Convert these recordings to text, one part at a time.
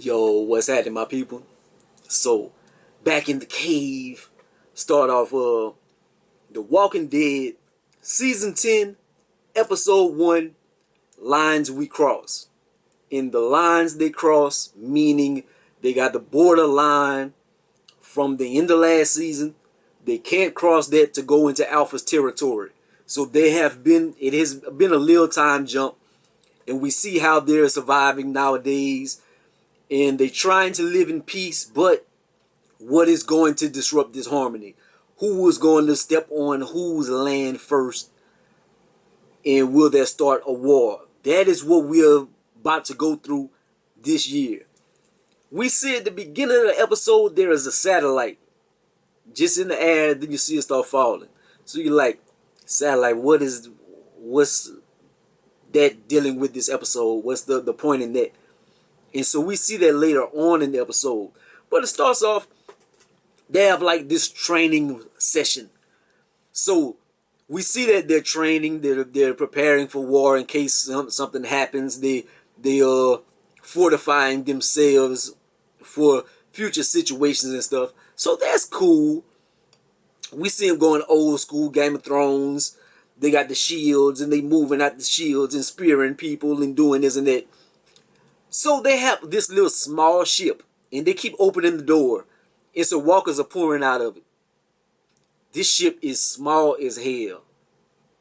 Yo, what's happening, my people? So, back in the cave, start off The Walking Dead, Season 10, Episode 1, Lines We Cross. In the lines they cross, meaning they got the border line from the end of last season. They can't cross that to go into Alpha's territory. So it has been a little time jump, and we see how they're surviving nowadays. And they're trying to live in peace, but what is going to disrupt this harmony? Who is going to step on whose land first? And will there start a war? That is what we're about to go through this year. We see at the beginning of the episode, there is a satellite just in the air, then you see it start falling. So you're like, satellite, what's that dealing with this episode? What's the point in that? And so we see that later on in the episode. But it starts off, they have like this training session. So we see that they're training, they're preparing for war in case something happens. They are fortifying themselves for future situations and stuff. So that's cool. We see them going old school Game of Thrones. They got the shields and they moving out the shields and spearing people and doing this and that. So they have this little small ship, and they keep opening the door, and so walkers are pouring out of it. This ship is small as hell.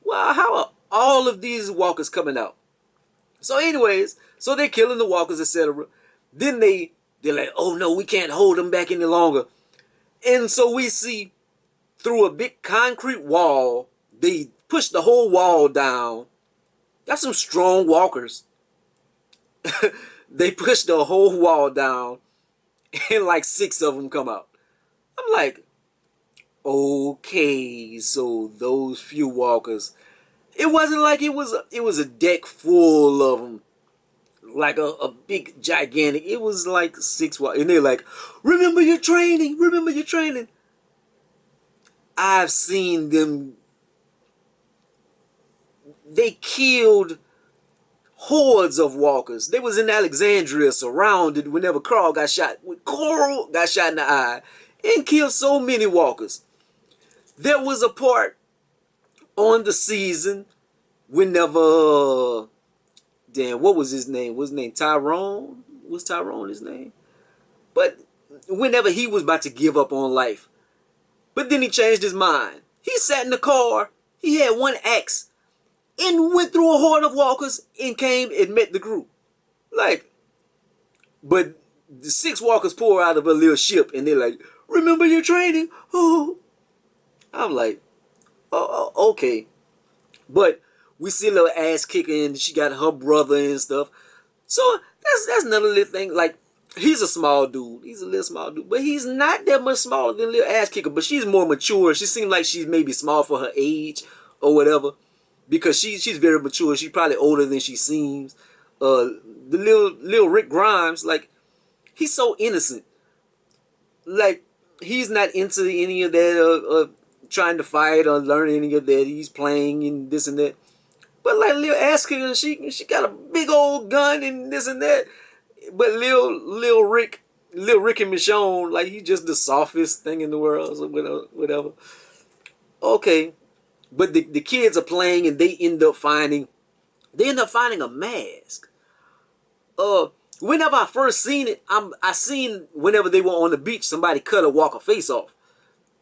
Well, how are all of these walkers coming out? So anyways, so they're killing the walkers, etc. Then they're like, oh no, we can't hold them back any longer. And so we see through a big concrete wall, they push the whole wall down. That's some strong walkers. They push the whole wall down, and like 6 of them come out. I'm like, okay, so those few walkers, it wasn't like it was a deck full of them, like a big gigantic. It was like 6 walkers, and they're like, remember your training, remember your training. I've seen them. They killed hordes of walkers. They was in Alexandria, surrounded whenever Coral got shot in the eye and killed so many walkers. There was a part on the season whenever, damn, what was his name? Was his name Tyrone? Was Tyrone his name? But whenever he was about to give up on life, but then he changed his mind. He sat in the car. He had one axe and went through a horde of walkers and came and met the group. Like, but the 6 walkers pour out of a little ship and they're like, remember your training? Oh, I'm like, oh, okay. But we see a little ass kicking. She got her brother and stuff. So that's another little thing. Like, he's a small dude. He's a little small dude. But he's not that much smaller than little ass kicker. But she's more mature. She seems like she's maybe small for her age or whatever. Because she's very mature. She's probably older than she seems. The little Rick Grimes, like, he's so innocent. Like, he's not into any of that, trying to fight or learn any of that. He's playing and this and that. But like little ass kicker, she got a big old gun and this and that. But little Rick and Michonne, like, he's just the softest thing in the world, so whatever. Okay. But the kids are playing and they end up finding a mask. Whenever I first seen it, I seen whenever they were on the beach, somebody cut a walker face off.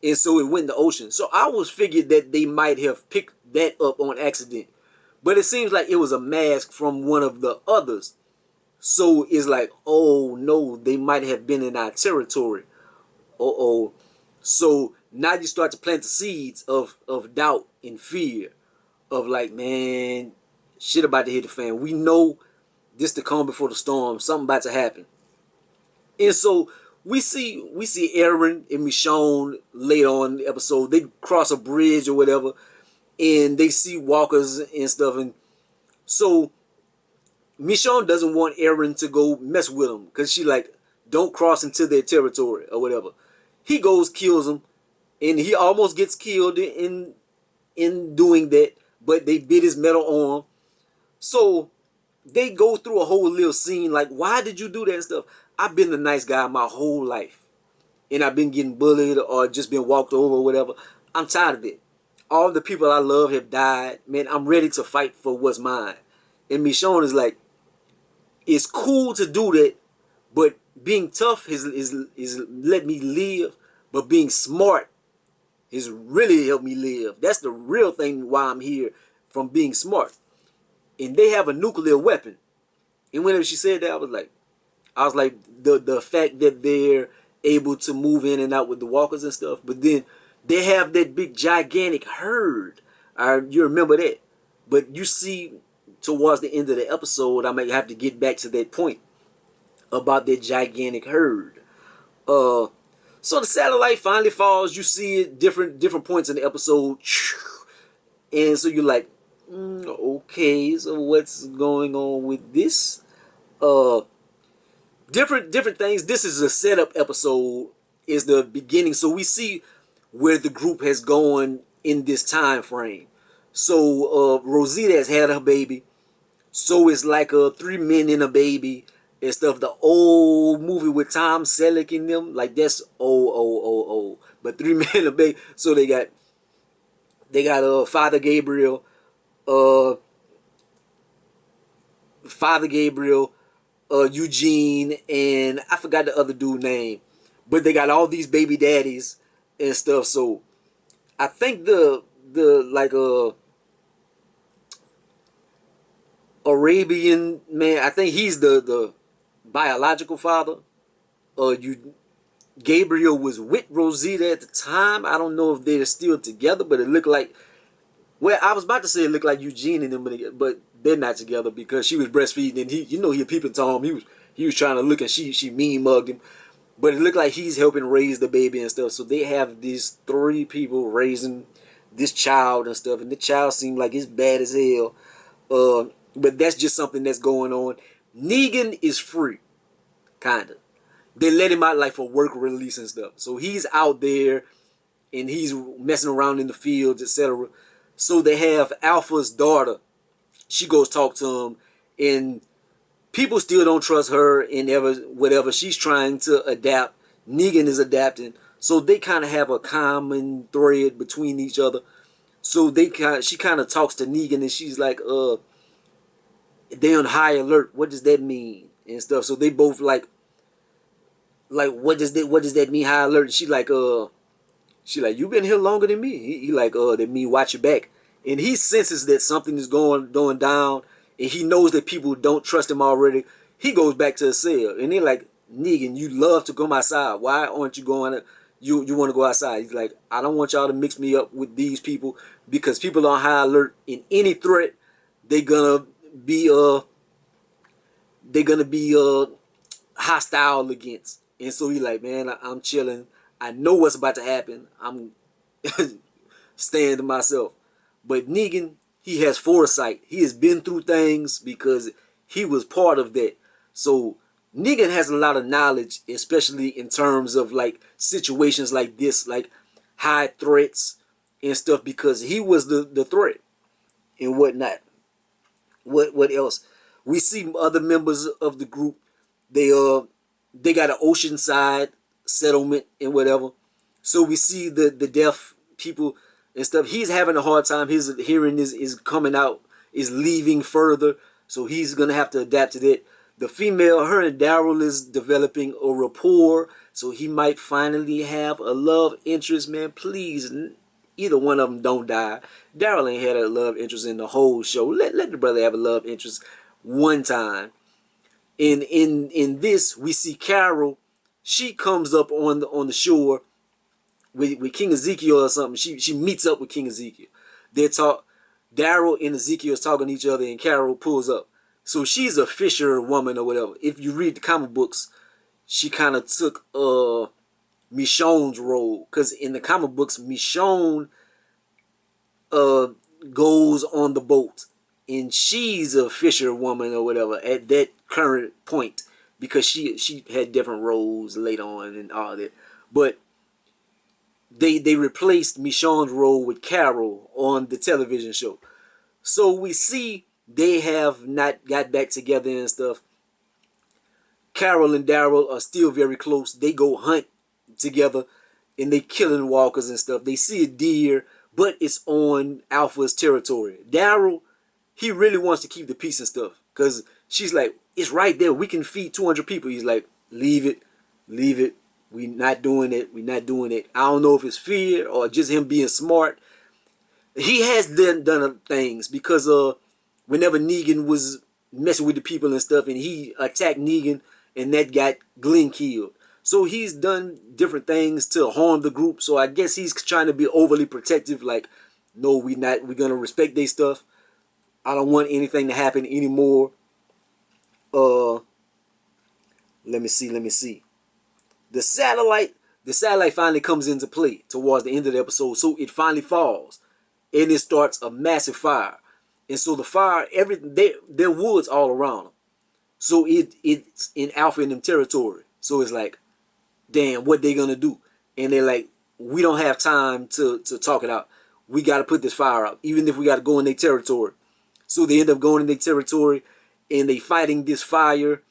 And so it went in the ocean. So I was figured that they might have picked that up on accident. But it seems like it was a mask from one of the others. So it's like, oh no, they might have been in our territory. Uh-oh. So now you start to plant the seeds of doubt and fear. Of like, man, shit about to hit the fan. We know this to come before the storm. Something about to happen. And so we see Aaron and Michonne later on in the episode. They cross a bridge or whatever. And they see walkers and stuff. And so Michonne doesn't want Aaron to go mess with him. Because she like, don't cross into their territory or whatever. He goes, kills him. And he almost gets killed in doing that. But they bit his metal arm. So they go through a whole little scene like, why did you do that and stuff? I've been the nice guy my whole life, and I've been getting bullied or just been walked over or whatever. I'm tired of it. All the people I love have died. Man, I'm ready to fight for what's mine. And Michonne is like, it's cool to do that, but being tough is let me live, but being smart has really helped me live. That's the real thing why I'm here, from being smart. And they have a nuclear weapon. And whenever she said that, I was like the fact that they're able to move in and out with the walkers and stuff, but then they have that big gigantic herd. You remember that. But you see, towards the end of the episode, I might have to get back to that point about that gigantic herd. Uh, so the satellite finally falls. You see it different points in the episode, and so you're like, okay, so what's going on with this? Uh, different things. This is a setup episode. Is the beginning, so we see where the group has gone in this time frame. So Rosita has had her baby. So it's like 3 men and a baby and stuff. The old movie with Tom Selleck in them, like that's old. But 3 men and a baby. So they got uh Father Gabriel, Eugene, and I forgot the other dude name. But they got all these baby daddies and stuff. So I think the like Arabian man, I think he's the biological father. You Gabriel was with Rosita at the time. I don't know if they're still together, but it looked like, well, I was about to say it looked like Eugene and them, but they're not together because she was breastfeeding and he peeping Tom. He was trying to look, and she mean mugged him. But it looked like he's helping raise the baby and stuff. So they have these 3 people raising this child and stuff, and the child seemed like it's bad as hell. But that's just something that's going on. Negan is free, kinda. They let him out like for work release and stuff. So he's out there and he's messing around in the fields, etc. So they have Alpha's daughter. She goes talk to him, and people still don't trust her and whatever. She's trying to adapt. Negan is adapting. So they kind of have a common thread between each other. So she kind of talks to Negan, and she's like, they on high alert. What does that mean? And stuff. So they both like what does that mean, high alert? And she like, you been here longer than me. He like, that mean watch your back. And he senses that something is going down, and he knows that people don't trust him already. He goes back to the cell, and they're like, Negan, you love to come outside. Why aren't you going? You want to go outside? He's like, I don't want y'all to mix me up with these people, because people on high alert, in any threat, they're gonna be hostile against. And so he's like, man, I'm chilling. I know what's about to happen. I'm staying to myself. But Negan, he has foresight. He has been through things because he was part of that. So Negan has a lot of knowledge, especially in terms of like situations like this, like high threats and stuff, because he was the threat and whatnot. What else? We see other members of the group. They got an Oceanside settlement and whatever. So we see the deaf people and stuff. He's having a hard time. His hearing is coming out, is leaving further. So he's gonna have to adapt to that. The female, her and Daryl is developing a rapport. So he might finally have a love interest. Man, please, either one of them don't die. Daryl ain't had a love interest in the whole show. Let the brother have a love interest one time. In this, we see Carol. She comes up on the shore with King Ezekiel or something. She meets up with King Ezekiel. They talk. Daryl and Ezekiel is talking to each other, and Carol pulls up. So she's a fisher woman or whatever. If you read the comic books, she kind of took Michonne's role, because in the comic books, Michonne goes on the boat, and she's a fisher woman or whatever at that current point, because she had different roles later on and all that. But they replaced Michonne's role with Carol on the television show. So we see they have not got back together and stuff. Carol and Daryl are still very close. They go hunt together and they killing walkers and stuff. They see a deer, but it's on Alpha's territory. Daryl, he really wants to keep the peace and stuff because she's like, it's right there. We can feed 200 people. He's like, leave it, leave it. We not doing it. We not doing it. I don't know if it's fear or just him being smart. He has done things because whenever Negan was messing with the people and stuff, and he attacked Negan, and that got Glenn killed. So he's done different things to harm the group. So I guess he's trying to be overly protective. Like, no, we're gonna respect their stuff. I don't want anything to happen anymore. Let me see. The satellite finally comes into play towards the end of the episode. So it finally falls, and it starts a massive fire. And so the fire, there woods all around them. So it's in Alpha and them territory. So it's like, damn, what they gonna do? And they're like, we don't have time to talk it out. We got to put this fire out, even if we got to go in their territory. So they end up going in their territory, and they fighting this fire,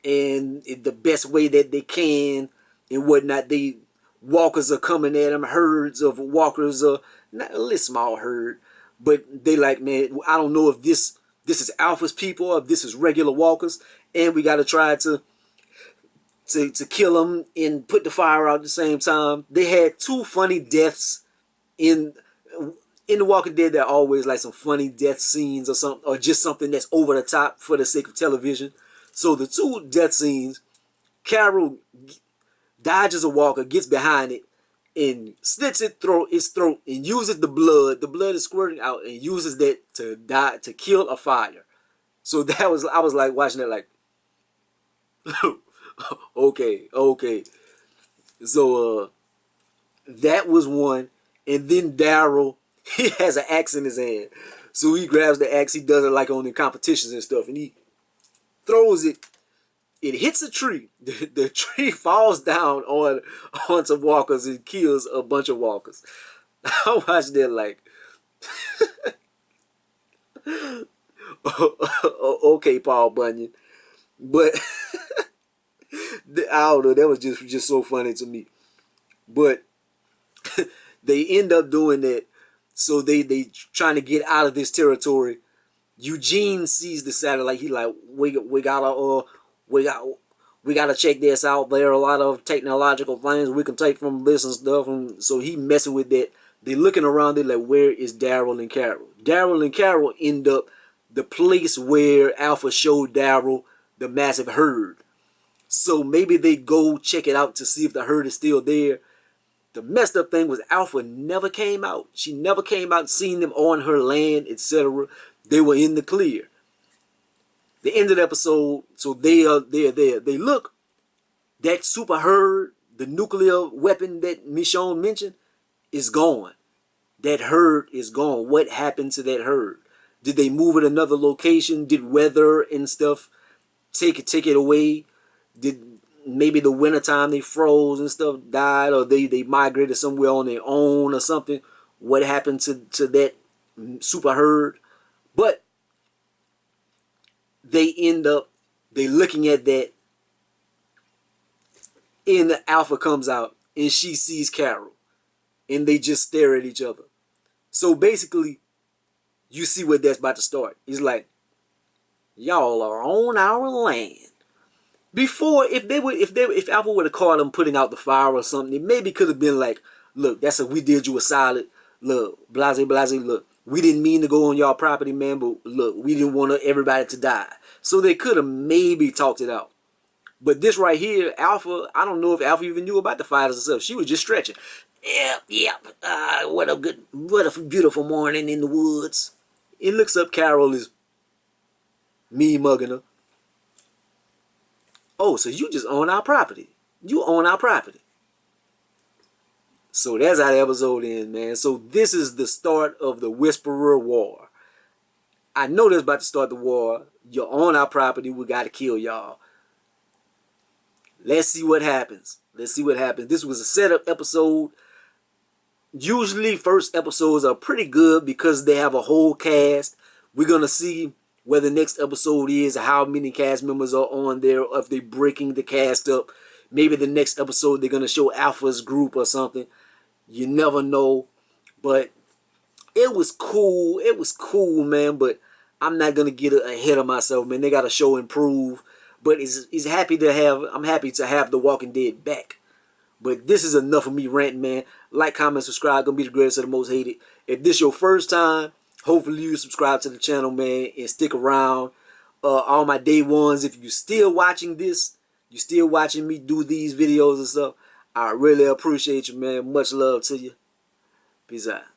and the best way that they can and whatnot. They walkers are coming at them, herds of walkers, not a little small herd, but they like, man, I don't know if this is Alpha's people or if this is regular walkers, and we got to try to kill them and put the fire out at the same time. They had 2 funny deaths in The Walking Dead. There are always like some funny death scenes or something, or just something that's over the top for the sake of television. So the 2 death scenes, Carol dodges a walker, gets behind it, and slits its throat, and uses the blood. The blood is squirting out, and uses that to kill a fire. So I was like watching that like, okay. So that was one. And then Daryl, he has an axe in his hand. So he grabs the axe, he does it like on the competitions and stuff, and he throws it. It hits a tree. The tree falls down onto walkers and kills a bunch of walkers. I watched that like, okay, Paul Bunyan. But I don't know, that was just so funny to me. But they end up doing that. So they trying to get out of this territory. Eugene sees the satellite. He like, we gotta check this out. There are a lot of technological things we can take from this and stuff. And so he messing with that. They looking around. They like, where is Daryl and Carol? Daryl and Carol end up the place where Alpha showed Daryl the massive herd. So maybe they go check it out to see if the herd is still there. The messed up thing was Alpha never came out. She never came out and seen them on her land, etc. They were in the clear. The end of the episode, so they're there. They look, that super herd, the nuclear weapon that Michonne mentioned, is gone. That herd is gone. What happened to that herd? Did they move it another location? Did weather and stuff take it away? Did maybe the wintertime they froze and stuff, died, or they migrated somewhere on their own or something? What happened to that super herd? But they looking at that, and the Alpha comes out and she sees Carol, and they just stare at each other. So basically, you see what that's about to start. It's like, y'all are on our land. Before, if Alpha would have caught them putting out the fire or something, it maybe could have been like, look, we did you a solid. Look, blase, look, we didn't mean to go on y'all property, man, but look, we didn't want everybody to die. So they could have maybe talked it out. But this right here, Alpha, I don't know if Alpha even knew about the fires herself. She was just stretching. Yep. What a beautiful morning in the woods. It looks up, Carol is me mugging her. Oh, so you just own our property. You own our property. So that's how the episode ends, man. So this is the start of the Whisperer War. I know that's about to start the war. You're on our property. We got to kill y'all. Let's see what happens. This was a setup episode. Usually first episodes are pretty good because they have a whole cast. We're going to see where the next episode is, how many cast members are on there, or if they're breaking the cast up. Maybe the next episode they're going to show Alpha's group or something. You never know. But it was cool. It was cool, man. But I'm not going to get ahead of myself, man. They got to show improve. But I'm happy to have The Walking Dead back. But this is enough of me ranting, man. Like, comment, subscribe. Gonna be the greatest of the most hated. If this your first time, hopefully you subscribe to the channel, man, and stick around. All my day ones, if you still watching this, you still watching me do these videos and stuff, I really appreciate you, man. Much love to you. Peace out.